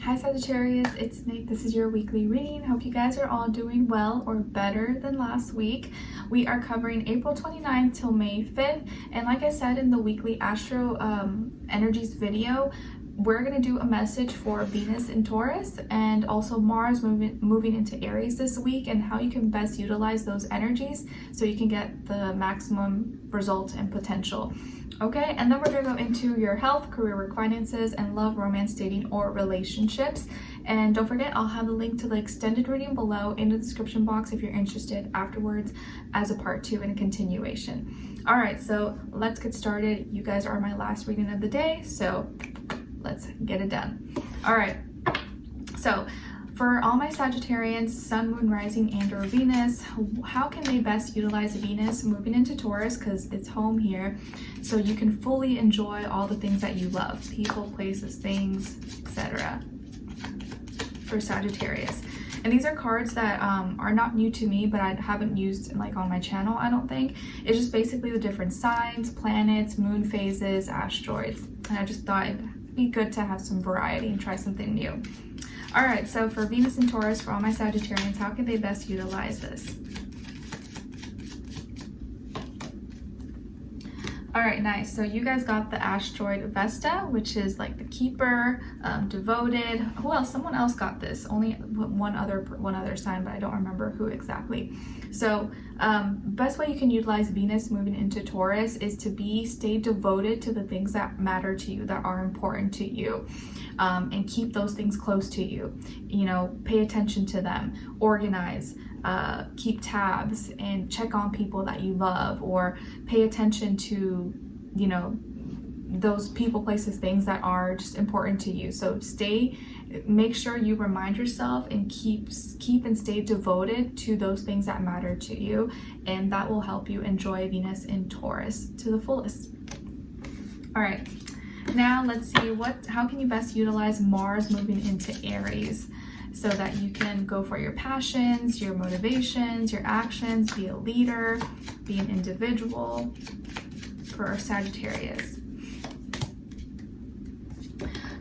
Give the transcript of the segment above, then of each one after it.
Hi Sagittarius, it's Nate. This is your weekly reading. Hope you guys are all doing well or better than last week. We are covering April 29th till May 5th. And like I said in the weekly Astro Energies video, we're going to do a message for Venus in Taurus and also Mars moving into Aries this week, and how you can best utilize those energies so you can get the maximum result and potential. Okay, and then we're going to go into your health, career, work, finances, and love, romance, dating, or relationships. And don't forget, I'll have the link to the extended reading below in the description box if you're interested afterwards as a part 2 and a continuation. All right, so let's get started. You guys are my last reading of the day, so let's get it done. All right, so for all my Sagittarians, Sun, Moon, Rising, and or Venus, how can they best utilize Venus moving into Taurus, because it's home here, so you can fully enjoy all the things that you love, people, places, things, etc. for Sagittarius. And these are cards that are not new to me, but I haven't used like on my channel, I don't think. It's just basically the different signs, planets, moon phases, asteroids. And I just thought it'd be good to have some variety and try something new. All right, so for Venus and Taurus, for all my Sagittarians, how can they best utilize this? All right, nice. So you guys got the asteroid Vesta, which is like the keeper, devoted. Who else? Someone else got this. Only one other sign, but I don't remember who exactly. So best way you can utilize Venus moving into Taurus is to stay devoted to the things that matter to you, that are important to you, and keep those things close to you. You know, pay attention to them, organize, keep tabs, and check on people that you love, or pay attention to, you know, those people, places, things that are just important to you. So make sure you remind yourself and keep and stay devoted to those things that matter to you, and that will help you enjoy Venus in Taurus to the fullest. All right, now let's see how can you best utilize Mars moving into Aries, so that you can go for your passions, your motivations, your actions, be a leader, be an individual for Sagittarius.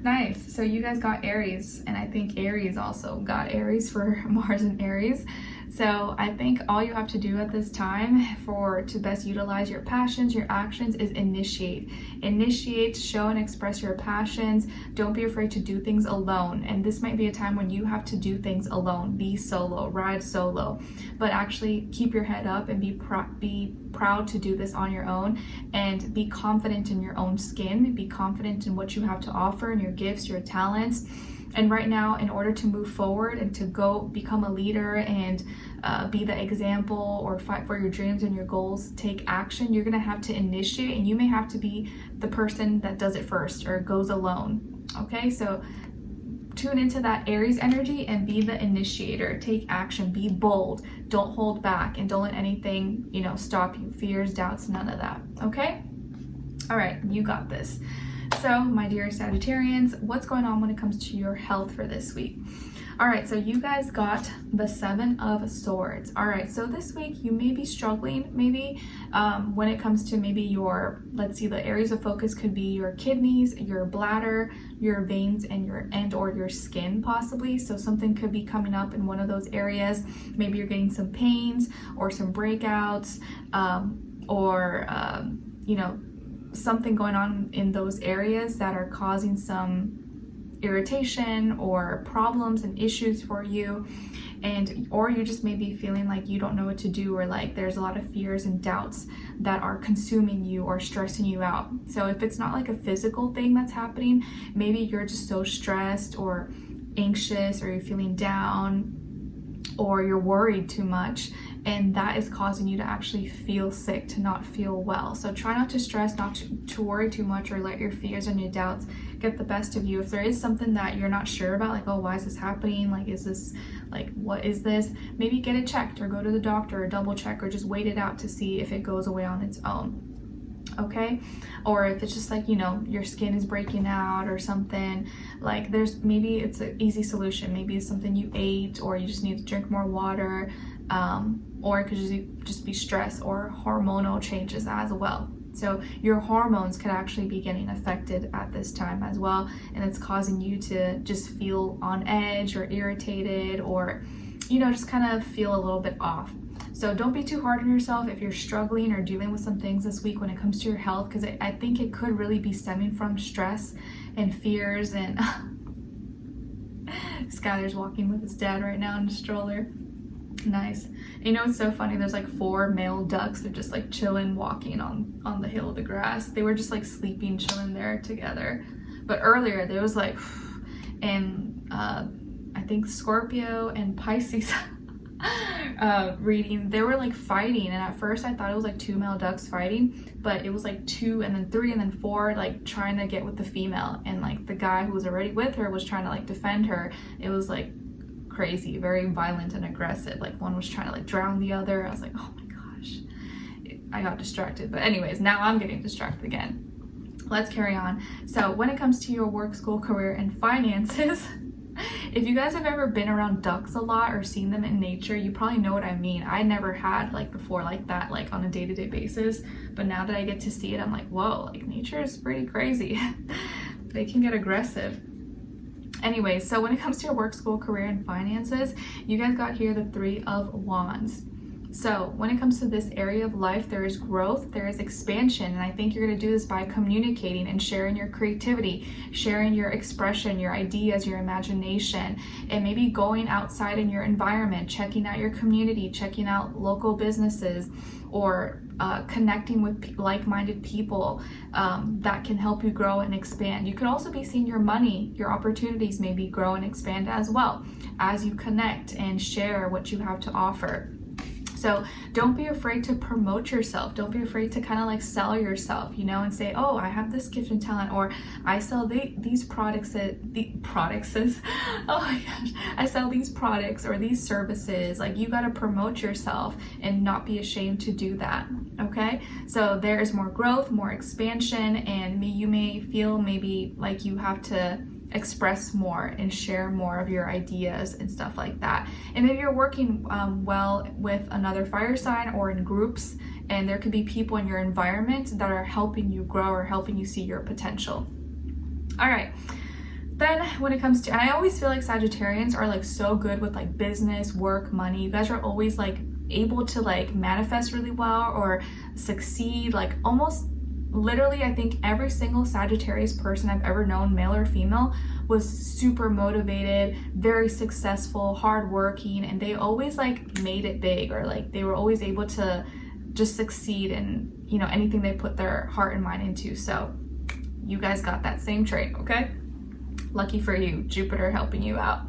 Nice. So you guys got Aries, and I think Aries also got Aries for Mars and Aries. So I think all you have to do at this time to best utilize your passions, your actions, is initiate, show and express your passions. Don't be afraid to do things alone. And this might be a time when you have to do things alone. Be solo, ride solo, but actually keep your head up and be proud to do this on your own, and be confident in your own skin. Be confident in what you have to offer and your gifts, your talents. And right now, in order to move forward and to go become a leader and be the example, or fight for your dreams and your goals, take action, you're gonna have to initiate, and you may have to be the person that does it first or goes alone. Okay, so tune into that Aries energy and be the initiator. Take action, be bold, don't hold back, and don't let anything, you know, stop you. Fears, doubts, none of that. Okay? All right, you got this. So my dear Sagittarians, what's going on when it comes to your health for this week? All right, so you guys got the 7 of Swords. All right, so this week you may be struggling, maybe when it comes to maybe your, let's see, the areas of focus could be your kidneys, your bladder, your veins, and or your skin possibly. So something could be coming up in one of those areas. Maybe you're getting some pains or some breakouts, you know, something going on in those areas that are causing some irritation or problems and issues for you, or you just may be feeling like you don't know what to do, or like there's a lot of fears and doubts that are consuming you or stressing you out. So if it's not like a physical thing that's happening, maybe you're just so stressed or anxious, or you're feeling down, or you're worried too much, and that is causing you to actually feel sick, to not feel well. So try not to stress, not to worry too much, or let your fears and your doubts get the best of you. If there is something that you're not sure about, like, oh, why is this happening? Like, is this, like, what is this? Maybe get it checked, or go to the doctor, or double check, or just wait it out to see if it goes away on its own. Okay, or if it's just like, you know, your skin is breaking out or something, like maybe it's an easy solution. Maybe it's something you ate, or you just need to drink more water, or it could just be stress or hormonal changes as well. So your hormones could actually be getting affected at this time as well, and it's causing you to just feel on edge or irritated, or just kind of feel a little bit off. So don't be too hard on yourself if you're struggling or dealing with some things this week when it comes to your health, because I think it could really be stemming from stress and fears. And Skylar's walking with his dad right now in a stroller. Nice. It's so funny, there's like 4 male ducks. They're just like chilling, walking on the hill of the grass. They were just like sleeping, chilling there together. But earlier there was like, and I think Scorpio and Pisces reading, they were like fighting, and at first I thought it was like 2 male ducks fighting, but it was like 2 and then 3 and then 4 like trying to get with the female, and like the guy who was already with her was trying to like defend her. It was like crazy, very violent and aggressive. Like one was trying to like drown the other. I was like, oh my gosh, I got distracted. But anyways, now I'm getting distracted again. Let's carry on. So when it comes to your work, school, career, and finances, if you guys have ever been around ducks a lot or seen them in nature, you probably know what I mean. I never had like before like that, like on a day-to-day basis, but now that I get to see it, I'm like, whoa, like nature is pretty crazy. They can get aggressive. Anyway, so when it comes to your work, school, career, and finances, you guys got here the 3 of Wands. So when it comes to this area of life, there is growth, there is expansion, and I think you're going to do this by communicating and sharing your creativity, sharing your expression, your ideas, your imagination, and maybe going outside in your environment, checking out your community, checking out local businesses, or connecting with like-minded people that can help you grow and expand. You could also be seeing your money, your opportunities maybe grow and expand as well as you connect and share what you have to offer. So don't be afraid to promote yourself. Don't be afraid to kind of like sell yourself, and say, oh, I have this gift and talent, or I sell these products oh my gosh, I sell these products or these services. Like, you got to promote yourself and not be ashamed to do that. Okay. So there is more growth, more expansion, and you may feel maybe like you have to express more and share more of your ideas and stuff like that. And maybe you're working well with another fire sign or in groups, and there could be people in your environment that are helping you grow or helping you see your potential. All right. Then when it comes to, and I always feel like Sagittarians are like so good with like business, work, money. You guys are always like able to like manifest really well or succeed, like almost literally, I think every single Sagittarius person I've ever known, male or female, was super motivated, very successful, hardworking, and they always like made it big, or like they were always able to just succeed in, anything they put their heart and mind into. So you guys got that same trait, okay? Lucky for you, Jupiter helping you out.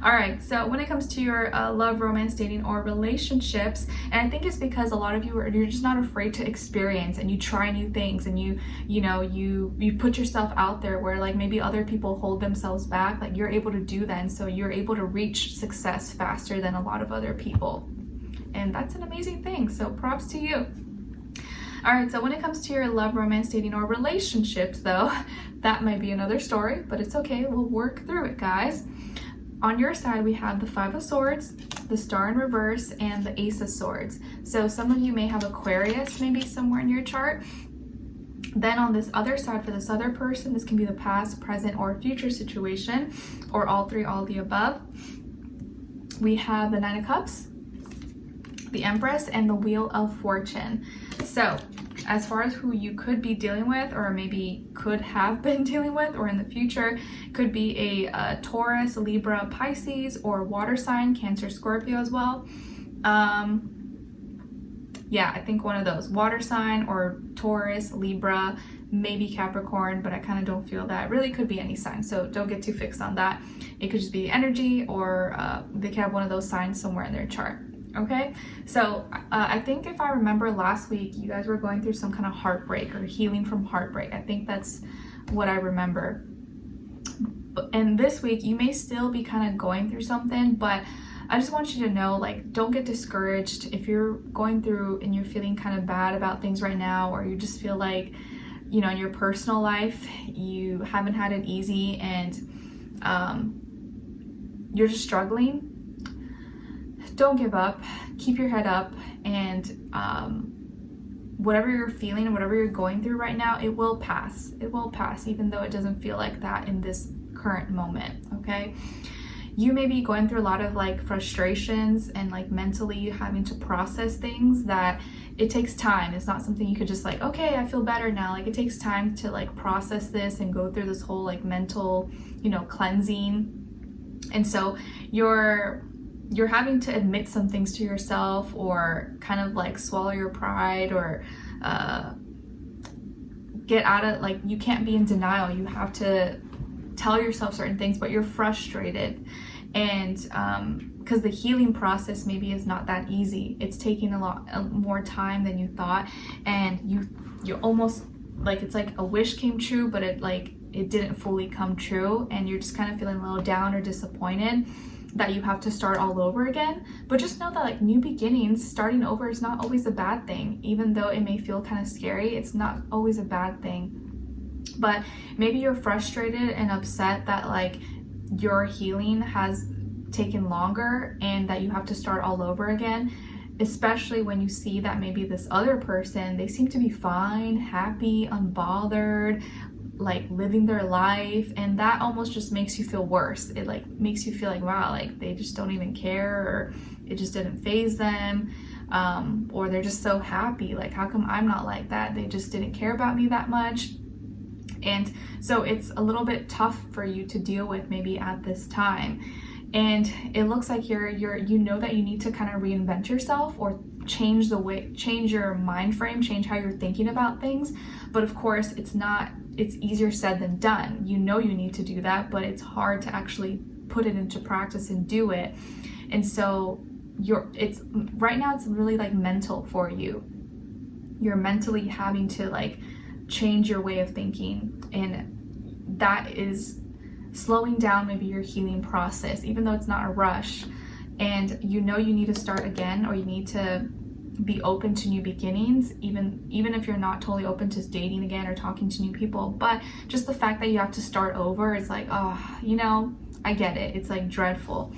All right, so when it comes to your love, romance, dating, or relationships, and I think it's because a lot of you're just not afraid to experience, and you try new things, and you put yourself out there where like maybe other people hold themselves back. Like, you're able to do that, and so you're able to reach success faster than a lot of other people, and that's an amazing thing. So props to you. All right, so when it comes to your love, romance, dating, or relationships, though, that might be another story, but it's okay. We'll work through it, guys. On your side, we have the 5 of Swords, the Star in reverse, and the Ace of Swords. So some of you may have Aquarius maybe somewhere in your chart. Then on this other side, for this other person, this can be the past, present, or future situation, or all 3, all the above. We have the 9 of Cups, the Empress, and the Wheel of Fortune. So as far as who you could be dealing with, or maybe could have been dealing with, or in the future, could be a Taurus, Libra, Pisces, or water sign, Cancer, Scorpio as well. Yeah, I think one of those, water sign or Taurus, Libra, maybe Capricorn, but I kind of don't feel that. It really could be any sign, so don't get too fixed on that. It could just be energy, or they could have one of those signs somewhere in their chart. Okay, so I think if I remember last week, you guys were going through some kind of heartbreak or healing from heartbreak. I think that's what I remember. And this week, you may still be kind of going through something, but I just want you to know, like, don't get discouraged. If you're going through and you're feeling kind of bad about things right now, or you just feel like, in your personal life, you haven't had it easy, and you're just struggling, don't give up. Keep your head up, and whatever you're feeling, whatever you're going through right now, it will pass. It will pass, even though it doesn't feel like that in this current moment, okay? You may be going through a lot of like frustrations and like mentally having to process things that it takes time. It's not something you could just like, okay, I feel better now. Like it takes time to like process this and go through this whole like mental, you know, cleansing. And so you're having to admit some things to yourself, or kind of like swallow your pride, or get out of, like, you can't be in denial. You have to tell yourself certain things, but you're frustrated. And because the healing process maybe is not that easy. It's taking a lot more time than you thought, and you almost like, it's like a wish came true, but it didn't fully come true, and you're just kind of feeling a little down or disappointed that you have to start all over again. But just know that like new beginnings, starting over, is not always a bad thing. Even though it may feel kind of scary, it's not always a bad thing. But maybe you're frustrated and upset that like your healing has taken longer and that you have to start all over again, especially when you see that maybe this other person, they seem to be fine, happy, unbothered, like living their life, and that almost just makes you feel worse. It like makes you feel like, wow, like they just don't even care, or it just didn't faze them, or they're just so happy, like how come I'm not like that? They just didn't care about me that much. And so it's a little bit tough for you to deal with maybe at this time. And it looks like you know that you need to kind of reinvent yourself, or change your mind frame, change how you're thinking about things. But of course, it's easier said than done. You know you need to do that, but it's hard to actually put it into practice and do it. And so right now it's really like mental for you. You're mentally having to like change your way of thinking, and that is slowing down maybe your healing process, even though it's not a rush. And you know you need to start again, or you need to be open to new beginnings, even if you're not totally open to dating again or talking to new people. But just the fact that you have to start over is like, oh, you know, I get it. It's like dreadful.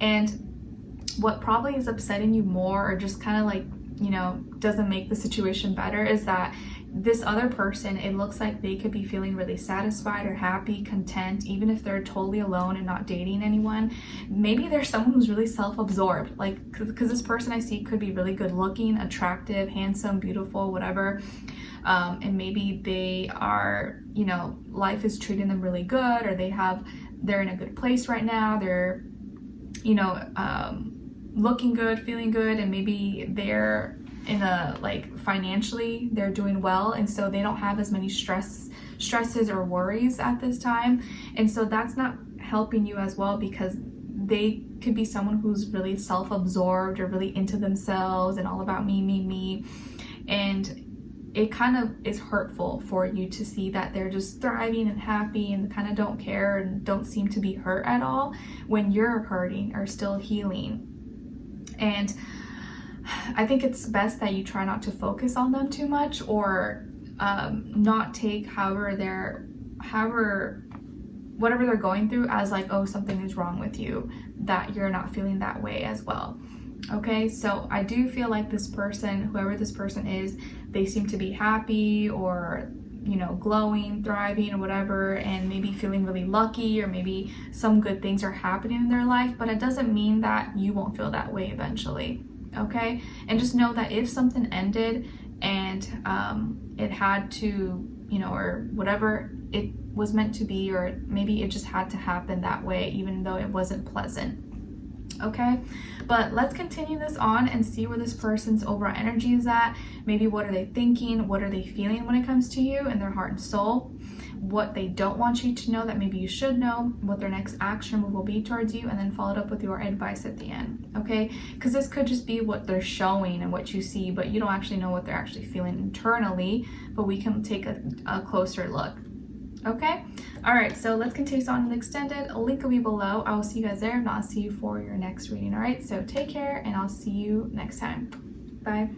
And what probably is upsetting you more, or just kind of like, you know, doesn't make the situation better, is that this other person, it looks like they could be feeling really satisfied or happy, content, even if they're totally alone and not dating anyone. Maybe there's someone who's really self-absorbed, like, because this person I see could be really good looking, attractive, handsome, beautiful, whatever. And maybe they are, you know, life is treating them really good, or they're in a good place right now. They're, you know, looking good, feeling good, and maybe they're in a, like, financially they're doing well, and so they don't have as many stresses or worries at this time. And so that's not helping you as well, because they could be someone who's really self-absorbed or really into themselves and all about me, and it kind of is hurtful for you to see that they're just thriving and happy and kind of don't care and don't seem to be hurt at all, when you're hurting or still healing. And I think it's best that you try not to focus on them too much, or not take whatever they're going through as like, oh, something is wrong with you, that you're not feeling that way as well. Okay, so I do feel like this person, whoever this person is, they seem to be happy, or, you know, glowing, thriving, or whatever, and maybe feeling really lucky, or maybe some good things are happening in their life, but it doesn't mean that you won't feel that way eventually. Okay, and just know that if something ended and it had to, you know, or whatever it was meant to be, or maybe it just had to happen that way, even though it wasn't pleasant. Okay, but let's continue this on and see where this person's overall energy is at. Maybe what are they thinking, what are they feeling when it comes to you and their heart and soul, what they don't want you to know that maybe you should know, what their next action move will be towards you, and then followed up with your advice at the end. Okay, because this could just be what they're showing and what you see, but you don't actually know what they're actually feeling internally, but we can take a closer look. Okay, all right, so let's continue on an extended. Link will be below. I will see you guys there, and I'll see you for your next reading. All right, so take care, and I'll see you next time. Bye.